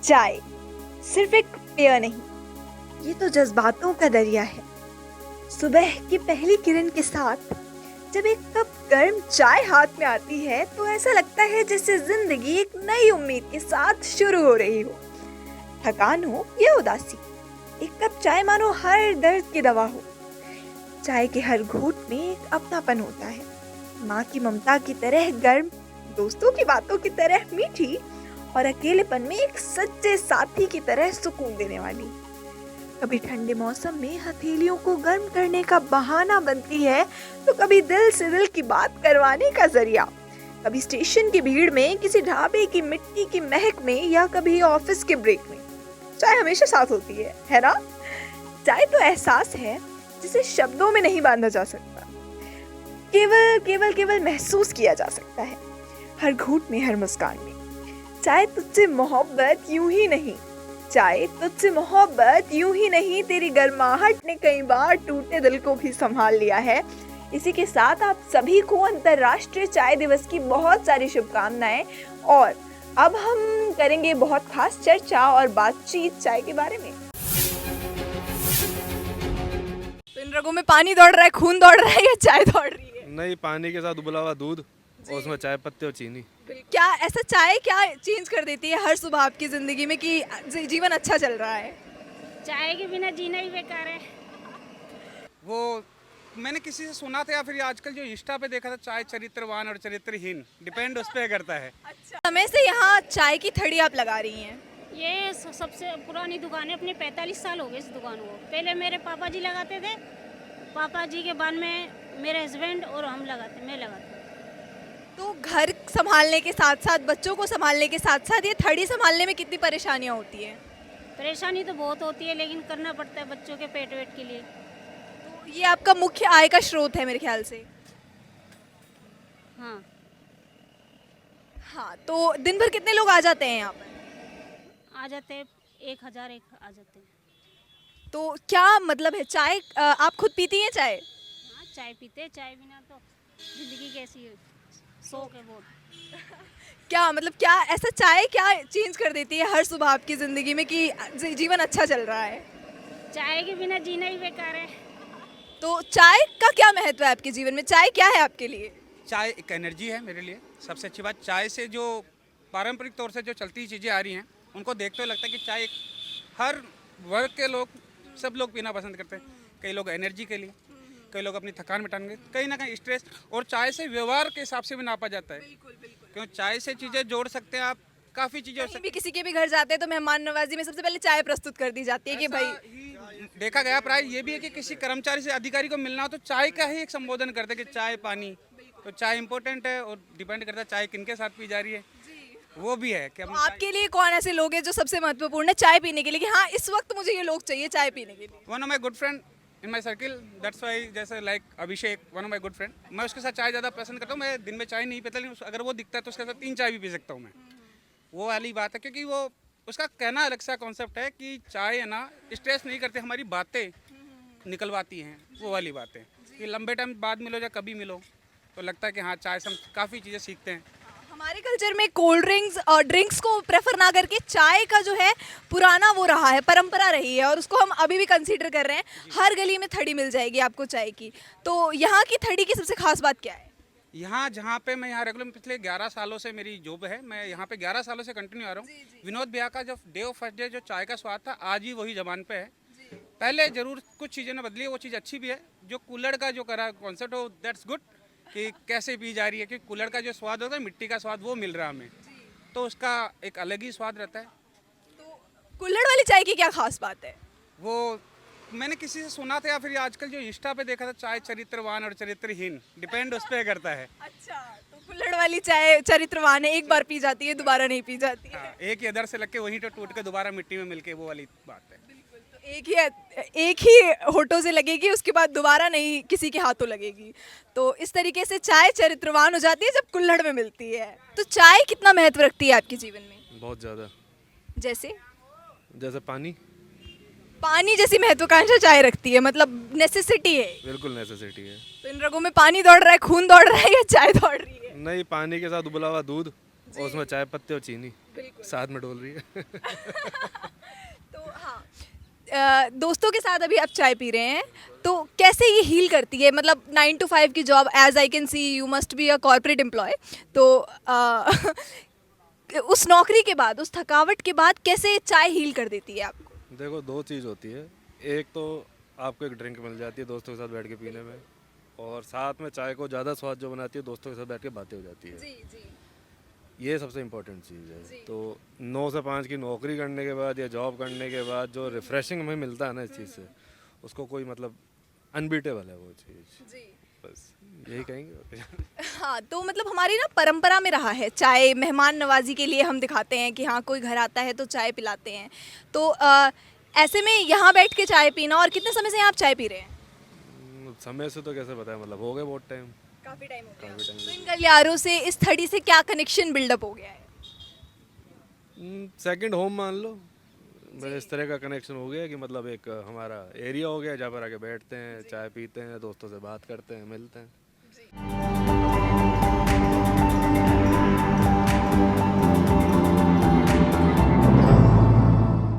चाय सिर्फ एक पेय नहीं, ये तो जज्बातों का दरिया है। सुबह की पहली किरण के साथ जब एक कप गर्म चाय हाथ में आती है तो ऐसा लगता है जैसे जिंदगी एक नई उम्मीद के साथ शुरू हो रही हो। थकान हो या उदासी, एक कप चाय मानो हर दर्द की दवा हो। चाय के हर घूंट में एक अपनापन होता है, माँ की ममता की तरह गर्म, दोस्तों की बातों की तरह मीठी और अकेलेपन में एक सच्चे साथी की तरह सुकून देने वाली। कभी ठंडे मौसम में हथेलियों को गर्म करने का बहाना बनती है तो कभी दिल से दिल की बात करवाने का जरिया। कभी स्टेशन की भीड़ में, किसी ढाबे की मिट्टी की महक में या कभी ऑफिस के ब्रेक में चाय हमेशा साथ होती है ना? चाय तो एहसास है जिसे शब्दों में नहीं बांधा जा सकता, केवल महसूस किया जा सकता है। हर घूंट में, हर मुस्कान में। चाय तुझसे मोहब्बत यूं ही नहीं, चाय तुझसे मोहब्बत यूं ही नहीं, तेरी गर्माहट ने कई बार टूटे दिल को भी संभाल लिया है। इसी के साथ आप सभी को अंतर्राष्ट्रीय चाय दिवस की बहुत सारी शुभकामनाएं। और अब हम करेंगे बहुत खास चर्चा और बातचीत चाय के बारे में। तो इन रगों में पानी दौड़ रहा है, खून दौड़ रहा है या चाय दौड़ रही है? नहीं, पानी के साथ उबला हुआ दूध और उसमें चाय पत्ती और चीनी। क्या ऐसा चाय क्या चेंज कर देती है हर सुबह आपकी जिंदगी में कि जीवन अच्छा चल रहा है? चाय के बिना जीना ही बेकार है। वो मैंने किसी से सुना था या फिर आजकल जो इंस्टा पे देखा था, चाय चरित्रवान और चरित्रहीन, डिपेंड उस पर करता है। अच्छा, समय से यहाँ चाय की थड़ी आप लगा रही हैं? ये सबसे पुरानी दुकान है, अपने 45 साल हो गए इस दुकान को। पहले मेरे पापा जी लगाते थे, पापा जी के बाद में मेरे हस्बैंड और मैं लगाते। तो घर संभालने के साथ साथ, बच्चों को संभालने के साथ साथ ये थड़ी संभालने में कितनी परेशानियाँ होती हैं? परेशानी तो बहुत होती है, लेकिन करना पड़ता है बच्चों के पेट वेट के लिए। तो ये आपका मुख्य आय का स्रोत है मेरे ख्याल से। हाँ हाँ, तो दिन भर कितने लोग आ जाते हैं यहाँ पर? आ जाते 1000 आ जाते हैं। तो क्या मतलब है, चाय आप खुद पीती हैं चाय? हाँ, चाय पीते हैं, चाय बिना तो जिंदगी कैसी है, शौक है बहुत। क्या मतलब, क्या ऐसा चाय क्या चेंज कर देती है हर सुबह आपकी ज़िंदगी में कि जीवन अच्छा चल रहा है? चाय के बिना जीना ही बेकार है। तो चाय का क्या महत्व है आपके जीवन में? चाय क्या है आपके लिए? चाय एक एनर्जी है मेरे लिए। सबसे अच्छी बात, चाय से जो पारंपरिक तौर से जो चलती चीज़ें आ रही हैं उनको देखते हुए लगता है कि चाय हर वर्ग के लोग, सब लोग पीना पसंद करते हैं। कई लोग एनर्जी के लिए, कई लोग अपनी थकान मिटाने के, कहीं ना कहीं स्ट्रेस, और चाय से व्यवहार के हिसाब से भी नापा जाता है। क्यों चाय से चीज़ें जोड़ सकते हैं आप, काफ़ी चीज़ें कहीं भी किसी के भी घर जाते हैं तो मेहमान नवाजी में सबसे पहले चाय प्रस्तुत कर दी जाती है कि भाई। देखा गया प्राय ये भी है कि किसी कर्मचारी से अधिकारी को मिलना हो तो चाय का ही एक संबोधन करते हैं कि चाय पानी। तो चाय इंपॉर्टेंट है और डिपेंड करता है चाय किनके साथ पी जा रही है, वो भी है कि तो आपके लिए कौन ऐसे लोग हैं जो सबसे महत्वपूर्ण है चाय पीने के लिए, कि हाँ इस वक्त मुझे ये लोग चाहिए चाय पीने के लिए? One of my good friend in my circle, that's why, जैसे like Abhishek, one of my good friend. मैं उसके साथ चाय ज़्यादा पसंद करता हूँ। मैं दिन में चाय नहीं पीता, लेकिन अगर वो दिखता है तो उसके साथ 3 चाय भी पी सकता हूँ मैं। वो वाली बात है, क्योंकि वो उसका कहना अलग सा कॉन्सेप्ट है कि चाय है ना स्ट्रेस नहीं करते, हमारी बातें निकलवाती हैं। वो वाली बात है कि लंबे टाइम बाद मिलो या कभी मिलो तो लगता है कि हाँ चाय से हम काफ़ी चीज़ें सीखते हैं। हमारे कल्चर में कोल्ड ड्रिंक्स और ड्रिंक्स को प्रेफर ना करके चाय का जो है पुराना वो रहा है, परंपरा रही है, और उसको हम अभी भी कंसीडर कर रहे हैं। हर गली में थड़ी मिल जाएगी आपको चाय की। तो यहाँ की थड़ी की सबसे खास बात क्या है? यहाँ जहाँ पे मैं यहाँ रेगुलर पिछले 11 सालों से मेरी जॉब है, मैं यहाँ पे 11 सालों से कंटिन्यू आ रहा हूँ। विनोद भैया का जो डे ऑफ फर्स्ट डे जो चाय का स्वाद था, आज भी वही जबान पे है। पहले जरूर कुछ चीज़ें ने बदली है, वो चीज़ अच्छी भी है। जो कुल्हड़ का जो करा कॉन्सेप्ट हो, दैट्स गुड कि कैसे पी जा रही है, कि कुल्हड़ का जो स्वाद होता है, मिट्टी का स्वाद, वो मिल रहा है हमें, तो उसका एक अलग ही स्वाद रहता है। तो कुल्हड़ वाली चाय की क्या खास बात है? वो मैंने किसी से सुना था या फिर आजकल जो इंस्टा पे देखा था, चाय चरित्रवान और चरित्रहीन, डिपेंड उस पर करता है। अच्छा, तो कुल्हड़ वाली चाय चरित्रवान है, एक बार पी जाती है, दोबारा नहीं पी जाती है। हाँ, एक ही अदर से लग के वहीं तो टूट के दोबारा मिट्टी में मिलके, वो वाली बात है। तो एक ही होठों से लगेगी, उसके बाद दोबारा नहीं किसी के हाथों लगेगी। तो इस तरीके से चाय चरित्रवान हो जाती है जब कुल्हड़ में मिलती है। तो चाय कितना महत्व रखती है आपके जीवन में? बहुत ज़्यादा। जैसे पानी। पानी जैसी महत्वाकांक्षा चाय रखती है, मतलब नेसेसिटी है। बिल्कुल नेसेसिटी है। तो इन रगों में पानी दौड़ रहा है, खून दौड़ रहा है या चाय दौड़ रही है? नहीं, पानी के साथ उबला हुआ दूध और उसमें चाय पत्ती और चीनी बिल्कुल। साथ में डोल रही है। तो हाँ, दोस्तों के साथ अभी आप चाय पी रहे हैं, तो कैसे ये हील करती है? मतलब 9 to 5 की job, as I can see you must be a corporate employee, तो उस नौकरी के बाद, उस थकावट के बाद कैसे चाय हील कर देती है आपको? देखो, दो चीज़ होती है। एक तो आपको एक ड्रिंक मिल जाती है दोस्तों के साथ बैठ के पीने में, और साथ में चाय को ज़्यादा स्वाद जो बनाती है दोस्तों के साथ बैठ के बातें हो जाती है। जी। ये सबसे इम्पोर्टेंट चीज़ जी। है। तो 9 से 5 की नौकरी करने के बाद या जॉब करने के बाद जो रिफ्रेशिंग हमें मिलता है ना इस चीज़ से, उसको कोई मतलब अनबीटेबल है वो चीज़। जी। बस यही कहेंगे। हाँ, तो मतलब हमारी ना परंपरा में रहा है, चाय मेहमान नवाजी के लिए हम दिखाते हैं कि हाँ कोई घर आता है तो चाय पिलाते हैं। तो ऐसे में यहाँ बैठ के चाय पीना, और कितने समय से आप चाय पी रहे हैं? समय से तो कैसे बताएं, मतलब हो गए बहुत टाइम। काफ़ी टाइम हो गया। काफ़ी टाइम। तो इन गलियारों से, इस थड़ी से क्या कनेक्शन बिल्डअप हो गया है? सेकंड होम मान लो। बस इस तरह का कनेक्शन हो गया कि मतलब एक हमारा एरिया हो गया जहाँ पर आके बैठते हैं, चाय पीते हैं, दोस्तों से बात करते हैं, मिलते हैं।